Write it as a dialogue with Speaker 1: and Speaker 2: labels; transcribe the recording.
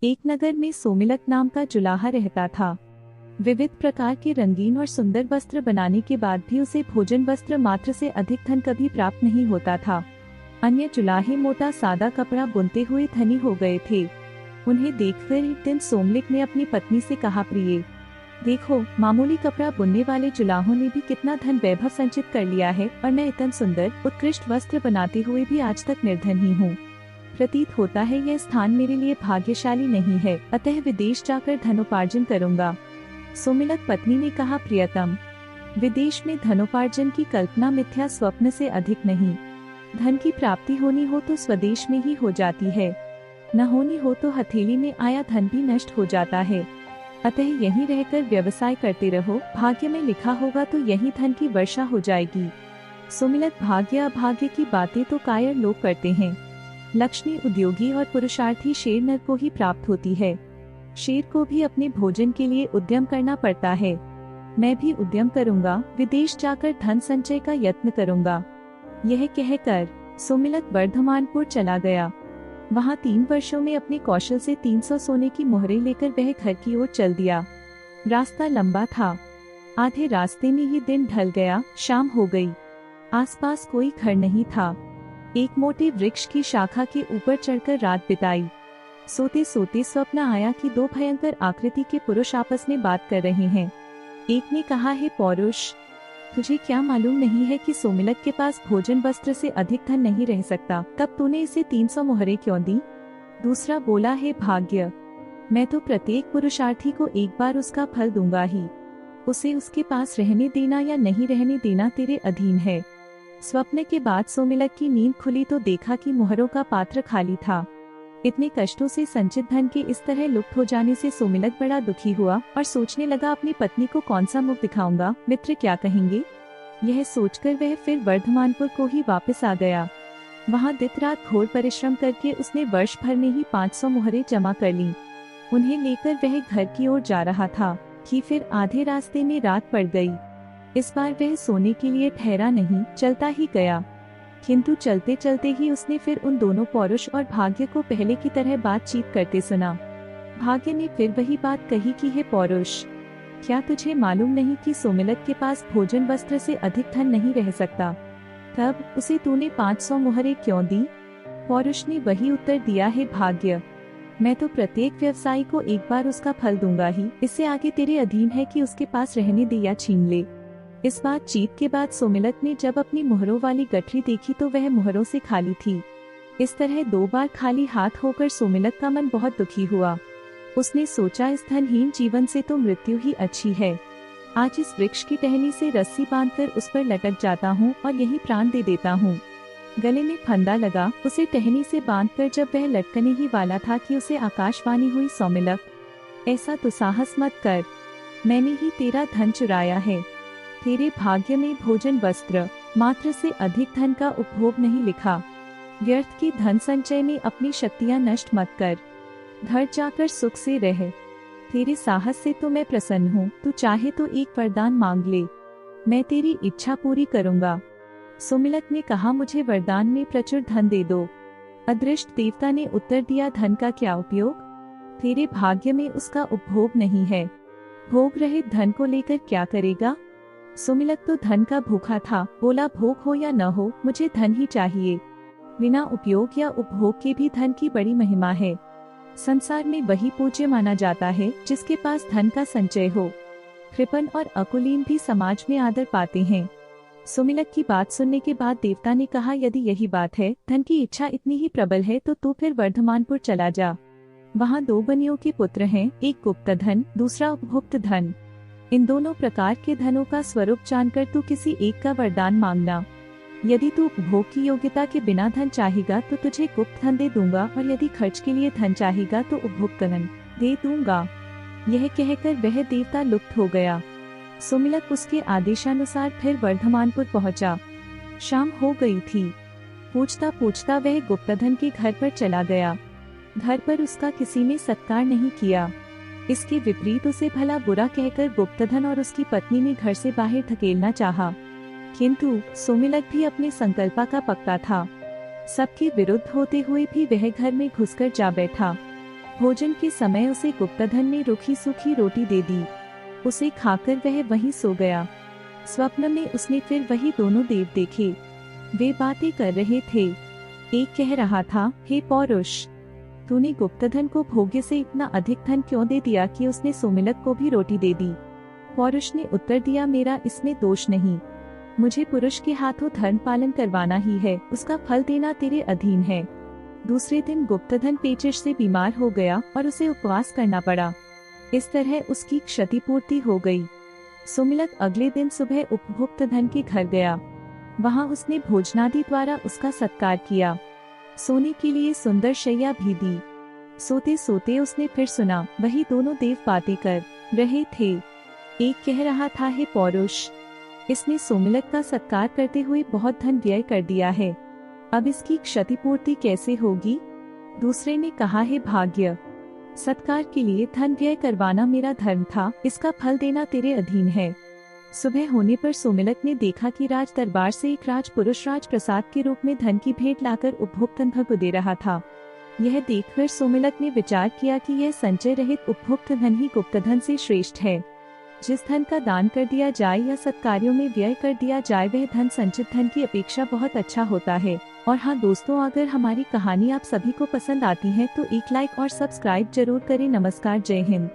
Speaker 1: एक नगर में सोमिलक नाम का जुलाहा रहता था। विविध प्रकार के रंगीन और सुंदर वस्त्र बनाने के बाद भी उसे भोजन वस्त्र मात्र से अधिक धन कभी प्राप्त नहीं होता था। अन्य जुलाहे मोटा सादा कपड़ा बुनते हुए धनी हो गए थे। उन्हें देखकर एक दिन सोमलिक ने अपनी पत्नी से कहा, प्रिय देखो, मामूली कपड़ा बुनने वाले जुलाहों ने भी कितना धन वैभव संचित कर लिया है और मैं इतने सुंदर उत्कृष्ट वस्त्र बनाते हुए भी आज तक निर्धन ही हूँ। प्रतीत होता है यह स्थान मेरे लिए भाग्यशाली नहीं है, अतः विदेश जाकर धनोपार्जन करूँगा। सोमिलक पत्नी ने कहा, प्रियतम, विदेश में धनोपार्जन की कल्पना मिथ्या स्वप्न से अधिक नहीं। धन की प्राप्ति होनी हो तो स्वदेश में ही हो जाती है, न होनी हो तो हथेली में आया धन भी नष्ट हो जाता है। अतः यहीं रहकर व्यवसाय करते रहो, भाग्य में लिखा होगा तो यही धन की वर्षा हो जाएगी। सोमिलक, भाग्य अभाग्य की बातें तो कायर लोग करते हैं। लक्ष्मी उद्योगी और पुरुषार्थी शेर नर को ही प्राप्त होती है। शेर को भी अपने भोजन के लिए उद्यम करना पड़ता है। मैं भी उद्यम करूंगा, विदेश जाकर धन संचय का यत्न करूंगा। यह कहकर सोमिलक वर्धमानपुर चला गया। वहां 3 वर्षों में अपने कौशल से 300 सोने की मोहरें लेकर वह घर की ओर चल दिया। रास्ता लंबा था। आधे रास्ते में ही दिन ढल गया, शाम हो गई। आसपास कोई घर नहीं था। एक मोटे वृक्ष की शाखा के ऊपर चढ़कर रात बिताई। सोते सोते स्वप्न आया कि 2 भयंकर आकृति के पुरुष आपस में बात कर रहे हैं। एक ने कहा, हे पौरुष, तुझे क्या मालूम नहीं है कि सोमिलक के पास भोजन वस्त्र से अधिक धन नहीं रह सकता, तब तूने इसे 300 मोहरें क्यों दी? दूसरा बोला, हे भाग्य, मैं तो प्रत्येक पुरुषार्थी को एक बार उसका फल दूंगा ही। उसे उसके पास रहने देना या नहीं रहने देना तेरे अधीन है। स्वप्न के बाद सोमिलक की नींद खुली तो देखा कि मोहरों का पात्र खाली था। इतने कष्टों से संचित धन के इस तरह लुप्त हो जाने से सोमिलक बड़ा दुखी हुआ और सोचने लगा, अपनी पत्नी को कौन सा मुख दिखाऊंगा, मित्र क्या कहेंगे। यह सोचकर वह फिर वर्धमानपुर को ही वापस आ गया। वहां दिन रात घोर परिश्रम करके उसने वर्ष भर में ही 500 मोहरें जमा कर ली। उन्हें लेकर वह घर की ओर जा रहा था कि फिर आधे रास्ते में रात पड़ गई। इस बार वह सोने के लिए ठहरा नहीं, चलता ही गया। किंतु चलते चलते ही उसने फिर उन दोनों पौरुष और भाग्य को पहले की तरह बातचीत करते सुना। भाग्य ने फिर वही बात कही कि हे पौरुष, क्या तुझे मालूम नहीं कि सोमिलक के पास भोजन वस्त्र से अधिक धन नहीं रह सकता, तब उसे तूने 500 मोहरें क्यों दी? पौरुष ने वही उत्तर दिया, हे भाग्य, मैं तो प्रत्येक व्यवसायी को एक बार उसका फल दूंगा ही, इससे आगे तेरे अधीन है कि उसके पास रहने दे या छीन ले। इस बातचीत के बाद सोमिलक ने जब अपनी मोहरों वाली गठरी देखी तो वह मोहरों से खाली थी। इस तरह 2 बार खाली हाथ होकर सोमिलक का मन बहुत दुखी हुआ। उसने सोचा, इस धनहीन जीवन से तो मृत्यु ही अच्छी है। आज इस वृक्ष की टहनी से रस्सी बांधकर उस पर लटक जाता हूँ और यही प्राण दे देता हूँ। गले में फंदा लगा, उसे टहनी से बांधकर जब वह लटकने ही वाला था कि उसे आकाशवाणी हुई, सोमिलक, ऐसा दुस्साहस मत कर, मैंने ही तेरा धन चुराया है। तेरे भाग्य में भोजन वस्त्र मात्र से अधिक धन का उपभोग नहीं लिखा। व्यर्थ की धन संचय में अपनी शक्तियां नष्ट मत कर, घर जाकर सुख से रह। तेरे साहस से तो मैं प्रसन्न हूँ, तू चाहे तो एक वरदान मांग ले, मैं तेरी इच्छा पूरी करूँगा। सोमिलक ने कहा, मुझे वरदान में प्रचुर धन दे दो। अदृष्ट देवता ने उत्तर दिया, धन का क्या उपयोग, तेरे भाग्य में उसका उपभोग नहीं है। भोग रहित धन को लेकर क्या करेगा? सोमिलक तो धन का भूखा था, बोला, भोग हो या न हो, मुझे धन ही चाहिए। बिना उपयोग या उपभोग के भी धन की बड़ी महिमा है। संसार में वही पूज्य माना जाता है जिसके पास धन का संचय हो। कृपण और अकुलीन भी समाज में आदर पाते हैं। सोमिलक की बात सुनने के बाद देवता ने कहा, यदि यही बात है, धन की इच्छा इतनी ही प्रबल है, तो तू फिर वर्धमानपुर चला जा। वहाँ 2 बनियों के पुत्र हैं, एक गुप्त धन, दूसरा उपभुक्त धन। इन दोनों प्रकार के धनों का स्वरूप जानकर तू किसी एक का वरदान मांगना। यदि तू उपभोग की योग्यता के बिना धन चाहेगा तो तुझे गुप्त धन दे दूंगा, और यदि खर्च के लिए धन चाहेगा तो उपभुक्त धन दे दूंगा। यह कहकर वह देवता लुप्त हो गया। सोमिलक उसके आदेशानुसार फिर वर्धमानपुर पहुंचा। शाम हो गई थी। पूछता पूछता वह गुप्तधन के घर पर चला गया। घर पर उसका किसी ने सत्कार नहीं किया। इसके विपरीत उसे भला बुरा कहकर गुप्तधन और उसकी पत्नी ने घर से बाहर धकेलना चाहा, किंतु सोमिलक भी अपने संकल्पा का पक्का था। सबके विरुद्ध होते हुए भी वह घर में घुसकर जा बैठा। भोजन के समय उसे गुप्तधन ने रूखी सूखी रोटी दे दी। उसे खाकर वह वहीं सो गया। स्वप्न में उसने फिर वही दोनों देव देखे। वे बातें कर रहे थे। एक कह रहा था, हे पौरुष, तूने गुप्तधन को भोग्य से इतना अधिक धन क्यों दे दिया कि उसने सोमिलक को भी रोटी दे दी। पौरुष ने उत्तर दिया, मेरा इसमें दोष नहीं। मुझे पुरुष के हाथों धर्म पालन करवाना ही है, उसका फल देना तेरे अधीन है। दूसरे दिन गुप्तधन पेचिश से बीमार हो गया और उसे उपवास करना पड़ा। इस तरह उसकी क्षतिपूर्ति हो गई। सोमिलक अगले दिन सुबह उपभोक्त धन के घर गया। वहां उसने भोजनादि द्वारा उसका सत्कार किया। सोने के लिए सुंदर शैया भी दी। सोते सोते उसने फिर सुना, वही दोनों देव बातें कर रहे थे। एक कह रहा था, हे पौरुष, इसने सोमिलक का सत्कार करते हुए बहुत धन व्यय कर दिया है, अब इसकी क्षतिपूर्ति कैसे होगी। दूसरे ने कहा, हे भाग्य, सत्कार के लिए धन व्यय करवाना मेरा धर्म था, इसका फल देना तेरे अधीन है। सुबह होने पर सोमिलक ने देखा कि राज दरबार से एक राजपुरुष राजप्रसाद के रूप में धन की भेंट लाकर उपभोक्तन को दे रहा था। यह देखकर सोमिलक ने विचार किया कि यह संचय रहित उपभोक्त धन ही गुप्तधन से श्रेष्ठ है। जिस धन का दान कर दिया जाए या सत्कार्यों में व्यय कर दिया जाए, वह धन संचित धन की अपेक्षा बहुत अच्छा होता है। और हाँ दोस्तों, अगर हमारी कहानी आप सभी को पसंद आती है तो एक लाइक और सब्सक्राइब जरूर करें। नमस्कार, जय हिंद।